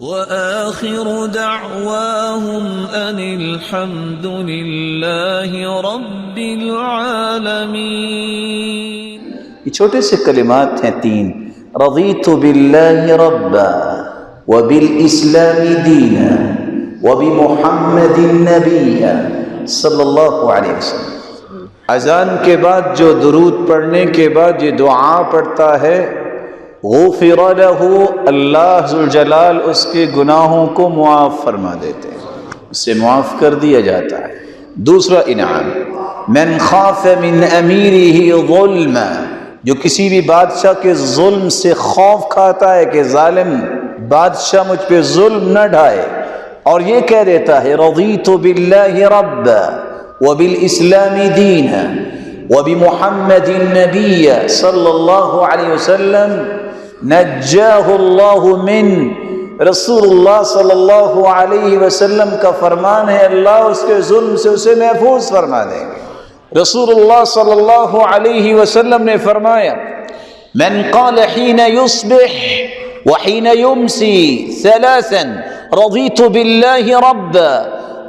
وآخر دعواهم أن الحمد لله رب العالمين. یہ چھوٹے سے کلمات ہیں تین. رضیت باللہ ربا وبالاسلام دینا وبمحمد نبیا صلی اللہ علیہ وسلم. اذان کے بعد جو درود پڑھنے کے بعد یہ دعا پڑھتا ہے، غفر لہ، اللہ ذوالجلال اس کے گناہوں کو معاف فرما دیتے ہیں، اسے معاف کر دیا جاتا ہے. دوسرا انعام، من خاف من امیرہ ظلما، جو کسی بھی بادشاہ کے ظلم سے خوف کھاتا ہے کہ ظالم بادشاہ مجھ پہ ظلم نہ ڈھائے، اور یہ کہہ دیتا ہے رضیت باللہ ربا وبالاسلام دینا وبمحمد النبی صلی اللہ علیہ وسلم، نجاہ اللہ من. رسول اللہ صلی اللہ علیہ وسلم کا فرمان ہے اللہ اس کے ظلم سے اسے محفوظ فرما دیں گے. رسول اللہ صلی اللہ علیہ وسلم نے فرمایا من قال حین یصبح وحین یمسی ثلاثا رضیت باللہ ربا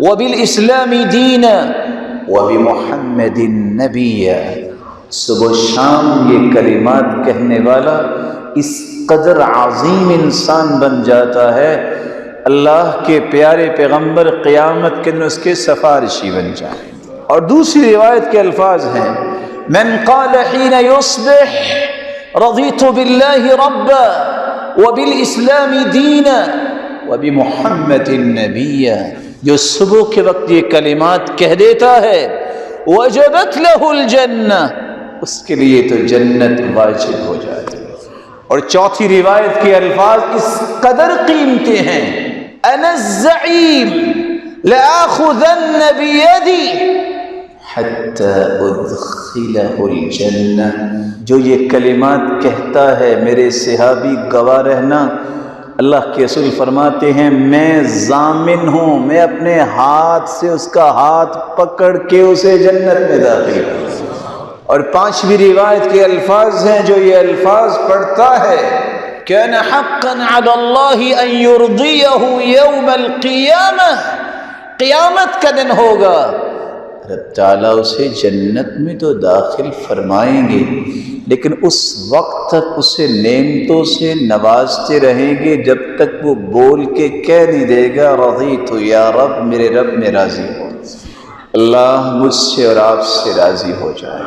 وبالاسلام دینا وبمحمد النبی، صبح و شام یہ کلمات کہنے والا اس قدر عظیم انسان بن جاتا ہے، اللہ کے پیارے پیغمبر قیامت کے دن اس کے سفارشی بن جائیں. اور دوسری روایت کے الفاظ ہیں من قال حین یصبح رضیت باللہ ربا وبالاسلام دینا وبمحمد النبی، جو صبح کے وقت یہ کلمات کہہ دیتا ہے وجبت لہ الجنہ، اس کے لیے تو جنت واجب ہو جاتی ہے. اور چوتھی روایت کے الفاظ اس قدر قیمتی ہیں انا الزعیم لآخذن بیدی حتی ادخلہ الجنہ، جو یہ کلمات کہتا ہے میرے صحابی گواہ رہنا، اللہ کے رسول فرماتے ہیں میں ضامن ہوں، میں اپنے ہاتھ سے اس کا ہاتھ پکڑ کے اسے جنت میں داخل کروں. اور پانچویں روایت کے الفاظ ہیں جو یہ الفاظ پڑھتا ہے کان حقا علی اللہ ان یرضیہ یوم القیامہ، قیامت کا دن ہوگا رب تعالیٰ اسے جنت میں تو داخل فرمائیں گے، لیکن اس وقت تک اسے نعمتوں سے نوازتے رہیں گے جب تک وہ بول کے کہہ نہیں دے گا رضیت یا رب، میرے رب میں راضی ہو. اللہ مجھ سے اور آپ سے راضی ہو جائے.